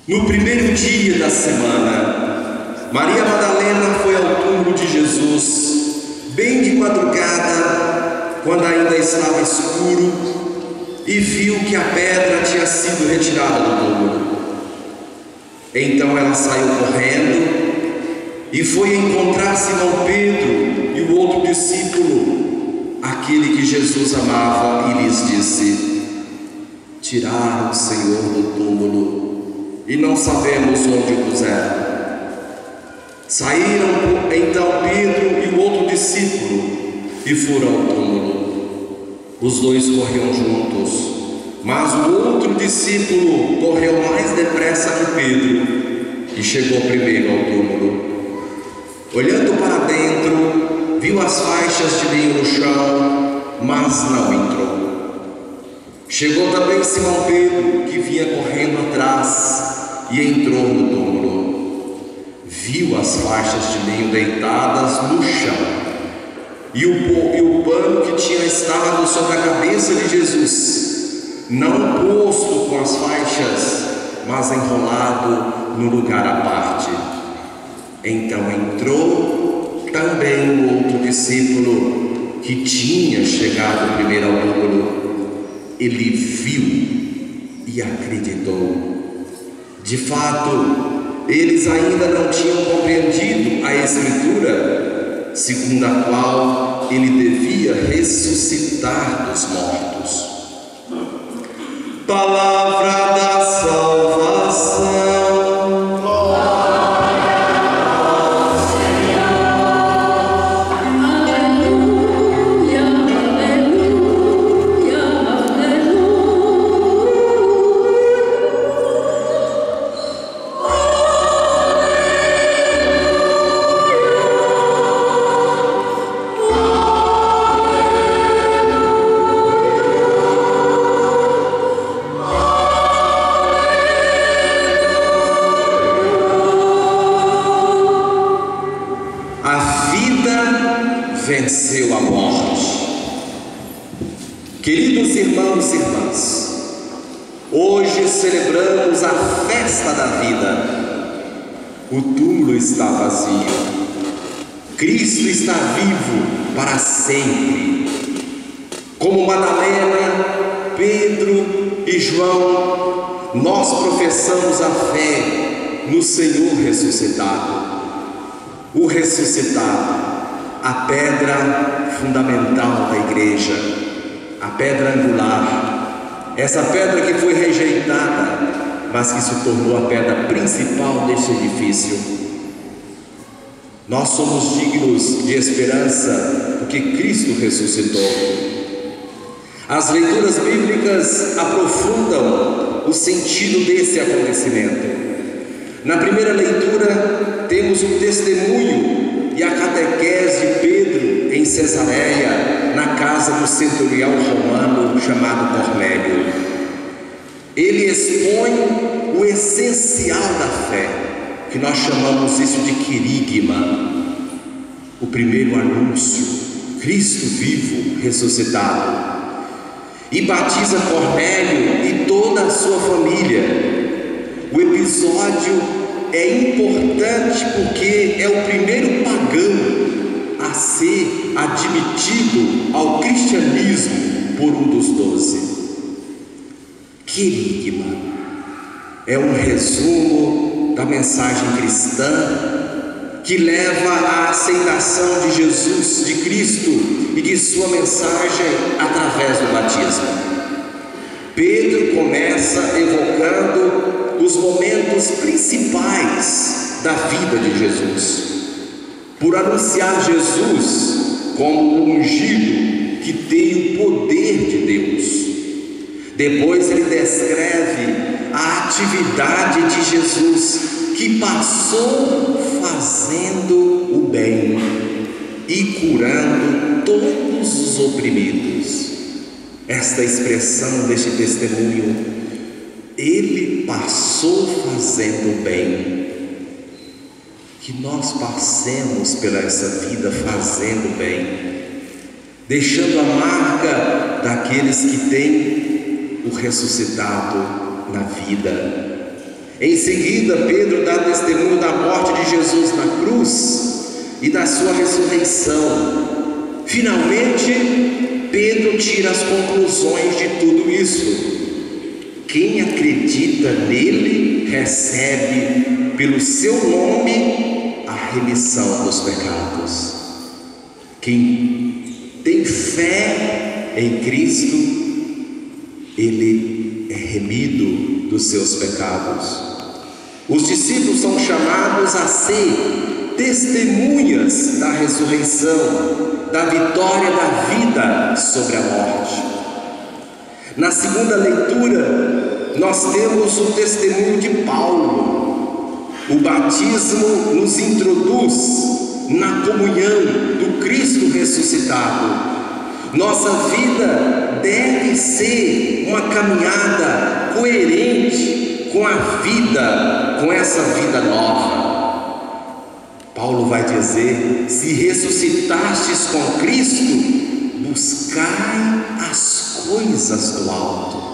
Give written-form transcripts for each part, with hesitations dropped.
No primeiro dia da semana, Maria Madalena foi ao túmulo de Jesus, bem de madrugada, quando ainda estava escuro, e viu que a pedra tinha sido retirada do túmulo. Então ela saiu correndo e foi encontrar Simão Pedro e o outro discípulo, aquele que Jesus amava, e lhes disse: tiraram o Senhor do túmulo e não sabemos onde o puseram. Saíram então Pedro e o outro discípulo e foram ao túmulo. Os dois corriam juntos, mas o outro discípulo correu mais depressa que Pedro e chegou primeiro ao túmulo. Olhando para dentro, viu as faixas de linho no chão, mas não entrou. Chegou também Simão Pedro, que vinha correndo atrás, e entrou no túmulo. Viu as faixas de linho deitadas no chão, e o pano que tinha estado sobre a cabeça de Jesus, não posto com as faixas, mas enrolado no lugar à parte. Então entrou também o outro discípulo, que tinha chegado primeiro ao túmulo. Ele viu e acreditou. De fato, eles ainda não tinham compreendido a Escritura, segundo a qual ele devia ressuscitar dos mortos. Palavra da salvação. Venceu a morte. Queridos irmãos e irmãs, hoje celebramos a festa da vida. O túmulo está vazio. Cristo está vivo para sempre. Como Madalena, Pedro e João, nós professamos a fé no Senhor ressuscitado. O ressuscitado, a pedra fundamental da igreja, a pedra angular, essa pedra que foi rejeitada, mas que se tornou a pedra principal deste edifício. Nós somos dignos de esperança porque Cristo ressuscitou. As leituras bíblicas aprofundam o sentido desse acontecimento. Na primeira leitura temos o testemunho e a catequese de Pedro em Cesareia, na casa do centurião romano chamado Cornélio. Ele expõe o essencial da fé, que nós chamamos isso de querigma, o primeiro anúncio, Cristo vivo, ressuscitado, e batiza Cornélio e toda a sua família. O episódio é importante porque é o primeiro pagão a ser admitido ao cristianismo por um dos 12. Querigma é um resumo da mensagem cristã que leva à aceitação de Jesus, de Cristo e de sua mensagem através do batismo. Pedro começa evocando os momentos principais da vida de Jesus, por anunciar Jesus como o ungido que tem o poder de Deus. Depois ele descreve a atividade de Jesus, que passou fazendo o bem e curando todos os oprimidos. Esta expressão deste testemunho, ele passou fazendo o bem. Que nós passemos pela essa vida fazendo bem, deixando a marca daqueles que têm o ressuscitado na vida. Em seguida, Pedro dá testemunho da morte de Jesus na cruz e da sua ressurreição. Finalmente, Pedro tira as conclusões de tudo isso. Quem acredita nele recebe pelo seu nome a remissão dos pecados. Quem tem fé em Cristo, ele é remido dos seus pecados. Os discípulos são chamados a ser testemunhas da ressurreição, da vitória da vida sobre a morte. Na segunda leitura, nós temos o testemunho de Paulo. O batismo nos introduz na comunhão do Cristo ressuscitado. Nossa vida deve ser uma caminhada coerente com a vida, com essa vida nova. Paulo vai dizer: se ressuscitastes com Cristo, buscai as coisas do alto.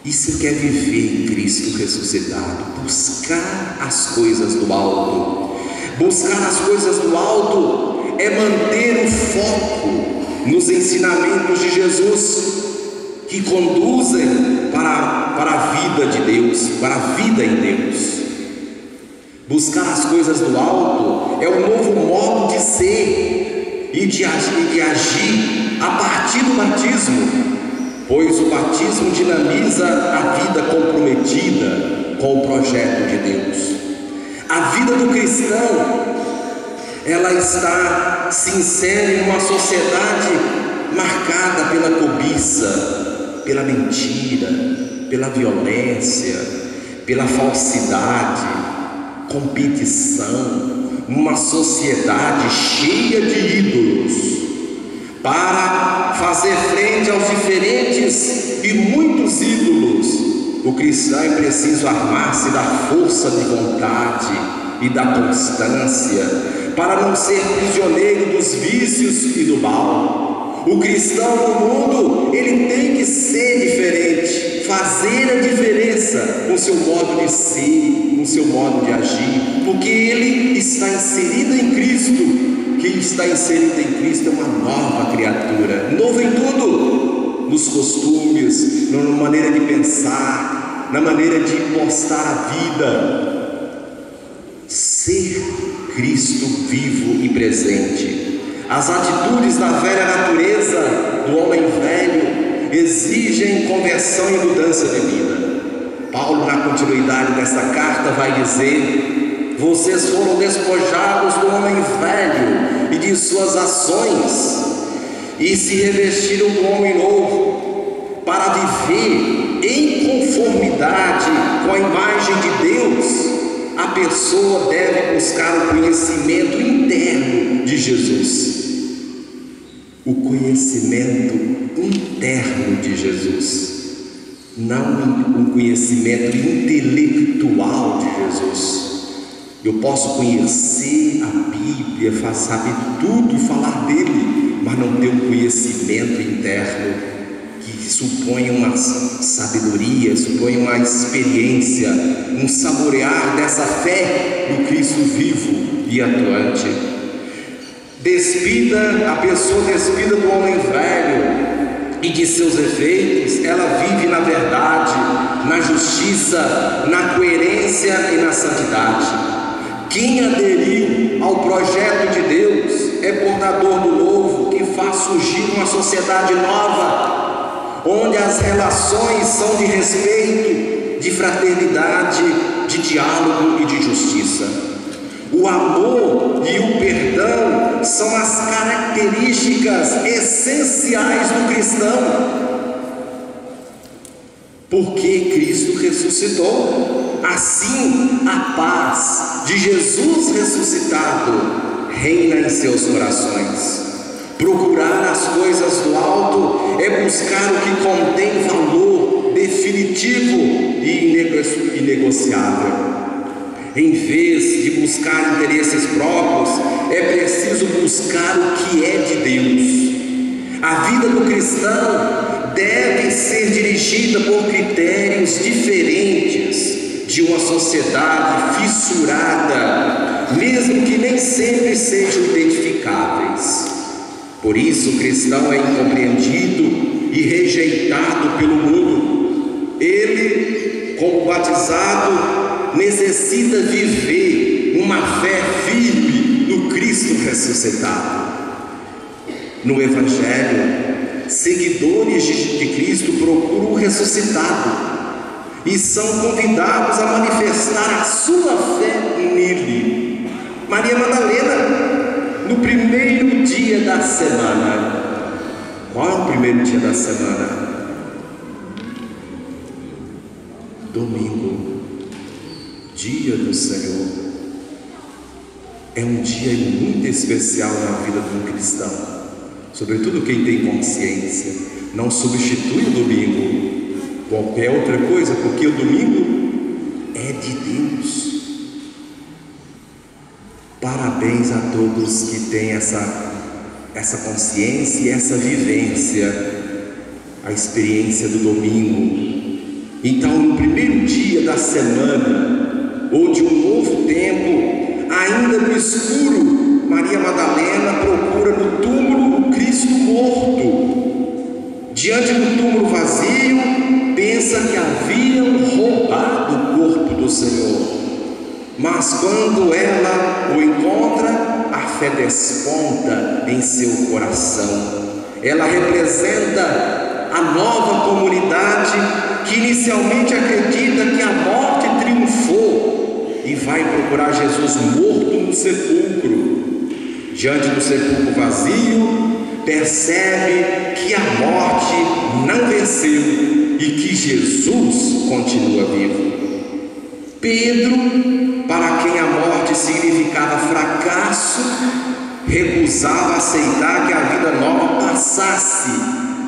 E se quer viver em Cristo ressuscitado, buscar as coisas do alto. Buscar as coisas do alto é manter o foco nos ensinamentos de Jesus, que conduzem para a vida de Deus, para a vida em Deus. Buscar as coisas do alto é um novo modo de ser e de agir a partir do batismo, pois o batismo dinamiza a vida comprometida com o projeto de Deus. A vida do cristão, ela se insere em uma sociedade marcada pela cobiça, pela mentira, pela violência, pela falsidade, competição, uma sociedade cheia de ídolos. Para fazer frente aos diferentes e muitos ídolos, o cristão é preciso armar-se da força de vontade e da constância, para não ser prisioneiro dos vícios e do mal. O cristão no mundo, ele tem que ser diferente, fazer a diferença no seu modo de ser, no seu modo de agir, porque ele está inserido em Cristo. Quem está inserido em Cristo é uma nova criatura, novo em tudo, nos costumes, na maneira de pensar, na maneira de postar a vida. Ser Cristo vivo e presente. As atitudes da velha natureza, do homem velho, exigem conversão e mudança de vida. Paulo, na continuidade desta carta, vai dizer: vocês foram despojados do homem velho e de suas ações, e se revestiram do homem novo, para viver em conformidade com a imagem de Deus. A pessoa deve buscar o conhecimento interno de Jesus. O conhecimento interno de Jesus, não um conhecimento intelectual de Jesus. Eu posso conhecer a Bíblia, saber tudo e falar dele, mas não ter um conhecimento interno que supõe uma sabedoria, supõe uma experiência, um saborear dessa fé no Cristo vivo e atuante. A pessoa despida do homem velho e de seus efeitos, ela vive na verdade, na justiça, na coerência e na santidade. Quem aderiu ao projeto de Deus é portador do novo, que faz surgir uma sociedade nova, onde as relações são de respeito, de fraternidade, de diálogo e de justiça. O amor e o perdão são as características essenciais do cristão, porque Cristo ressuscitou. Assim, a paz de Jesus ressuscitado reina em seus corações. Procurar as coisas do alto é buscar o que contém valor definitivo e inegociável. Em vez de buscar interesses próprios, é preciso buscar o que é de Deus. A vida do cristão deve ser dirigida por critérios diferentes de uma sociedade fissurada, mesmo que nem sempre sejam identificáveis. Por isso o cristão é incompreendido e rejeitado pelo mundo. Ele, como batizado, necessita viver uma fé firme no Cristo ressuscitado. No Evangelho, seguidores de Cristo procuram o ressuscitado e são convidados a manifestar a sua fé nele. Maria Madalena, no primeiro dia da semana. Qual é o primeiro dia da semana? Domingo, dia do Senhor. É um dia muito especial na vida de um cristão, sobretudo quem tem consciência. Não substitui o domingo qualquer outra coisa, porque o domingo é de Deus. Parabéns a todos que têm essa consciência e essa vivência, a experiência do domingo. Então, no primeiro dia da semana, ou de um novo tempo, ainda no escuro, Maria Madalena procura no túmulo o Cristo morto. Diante do túmulo vazio, pensa que haviam roubado o corpo do Senhor. Mas quando ela o encontra, a fé desponta em seu coração. Ela representa a nova comunidade que inicialmente acredita que a morte triunfou e vai procurar Jesus morto no sepulcro. Diante do sepulcro vazio, percebe que a morte não venceu e que Jesus continua vivo. Pedro, para quem a morte significava fracasso, recusava aceitar que a vida nova passasse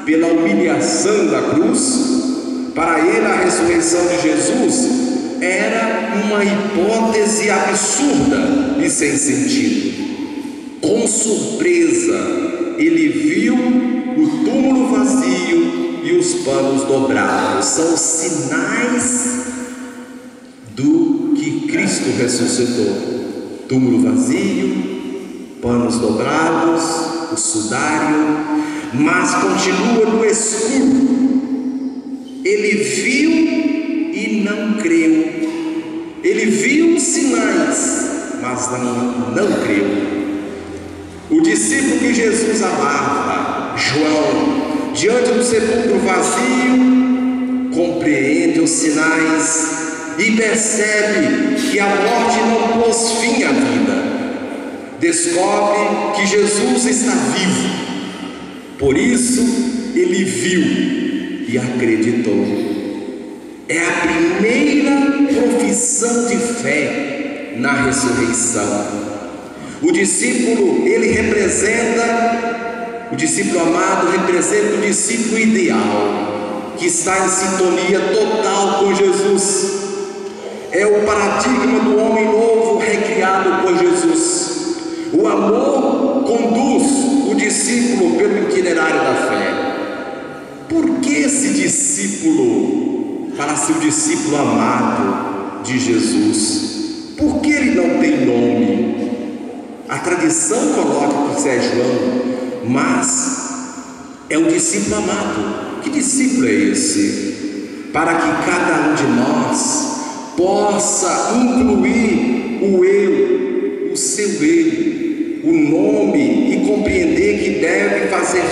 pela humilhação da cruz. Para ele, a ressurreição de Jesus era uma hipótese absurda e sem sentido. Com surpresa, ele viu o túmulo vazio e os panos dobrados. São sinais do que Cristo ressuscitou. Túmulo vazio, panos dobrados, o sudário, mas continua no escuro. Ele viu e não creu. Ele viu os sinais, mas não creu. O discípulo que Jesus amava, João, diante do sepulcro vazio, compreende os sinais e percebe que a morte não pôs fim à vida. Descobre que Jesus está vivo. Por isso ele viu e acreditou. É a primeira profissão de fé na ressurreição. O discípulo, o discípulo amado representa o discípulo ideal, que está em sintonia total com Jesus. É o paradigma do homem novo recriado por Jesus. O amor conduz o discípulo pelo itinerário da fé. Por que esse discípulo, para ser o discípulo amado de Jesus, por que ele não tem nome? A tradição coloca que é João, mas é o discípulo amado. Que discípulo é esse? Para que cada um de nós possa incluir o eu, o seu eu, o nome, e compreender que deve fazer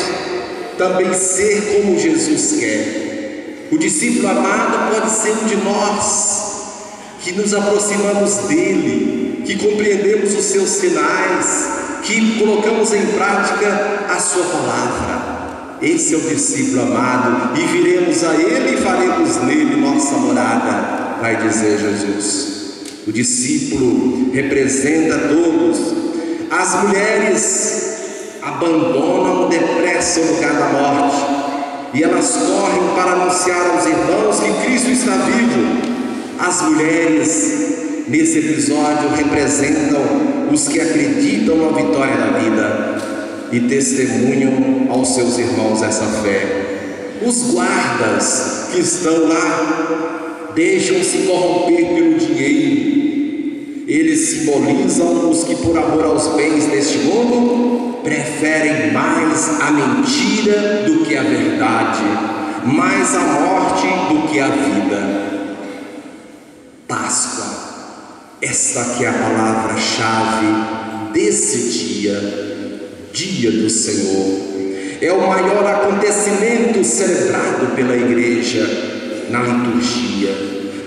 também ser como Jesus quer. O discípulo amado pode ser um de nós, que nos aproximamos dele, que compreendemos os seus sinais, que colocamos em prática a sua palavra. Esse é o discípulo amado, e viremos a ele e faremos nele nossa morada, vai dizer Jesus. O discípulo representa todos. As mulheres abandonam depressa o lugar da morte, e elas correm para anunciar aos irmãos que Cristo está vivo. As mulheres, nesse episódio, representam os que acreditam na vitória da vida e testemunham aos seus irmãos essa fé. Os guardas que estão lá deixam-se corromper pelo dinheiro. Eles simbolizam os que, por amor aos bens deste mundo, preferem mais a mentira do que a verdade, mais a morte do que a vida. Páscoa, esta que é a palavra-chave desse dia do Senhor. É o maior acontecimento celebrado pela igreja na liturgia.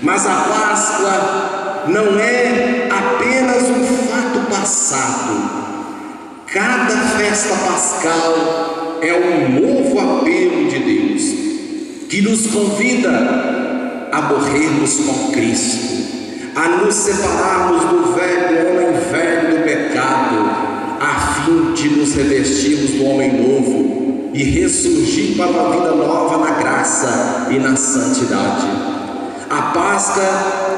Mas a Páscoa não é apenas um fato passado. Cada festa pascal é um novo apelo de Deus, que nos convida a morrermos com Cristo, a nos separarmos do homem velho do pecado, a fim de nos revestirmos do homem novo e ressurgir para uma vida nova na graça e na santidade. A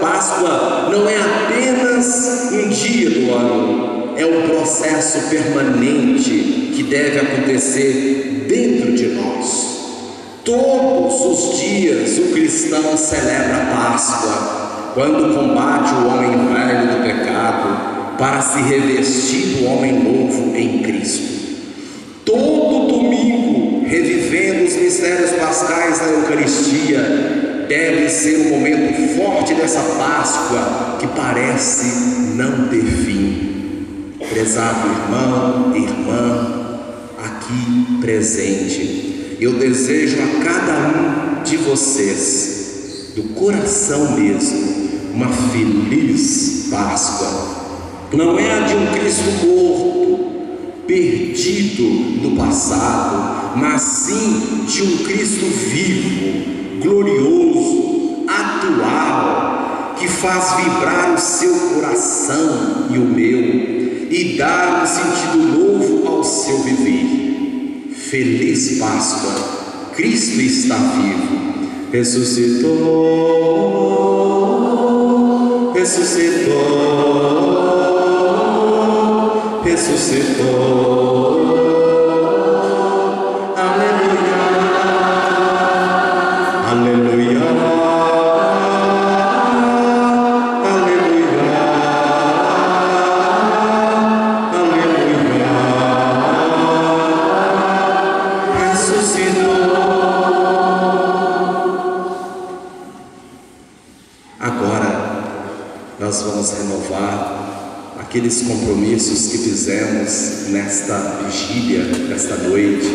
Páscoa não é apenas um dia do ano, é um processo permanente que deve acontecer dentro de nós. Todos os dias o cristão celebra a Páscoa, quando combate o homem velho do pecado, para se revestir do homem novo em Cristo. Todo domingo, revivendo os mistérios pascais da Eucaristia, deve ser um momento forte dessa Páscoa que parece não ter fim. Prezado irmão, irmã, aqui presente, eu desejo a cada um de vocês, do coração mesmo, uma feliz Páscoa. Não é a de um Cristo morto, perdido no passado, mas sim de um Cristo vivo, glorioso, atual, que faz vibrar o seu coração e o meu, e dá um sentido novo ao seu viver. Feliz Páscoa, Cristo está vivo, ressuscitou, ressuscitou. Ressuscitou, aleluia, aleluia, aleluia, aleluia, ressuscitou. Agora nós vamos renovar aqueles compromissos que fizemos nesta vigília, nesta noite.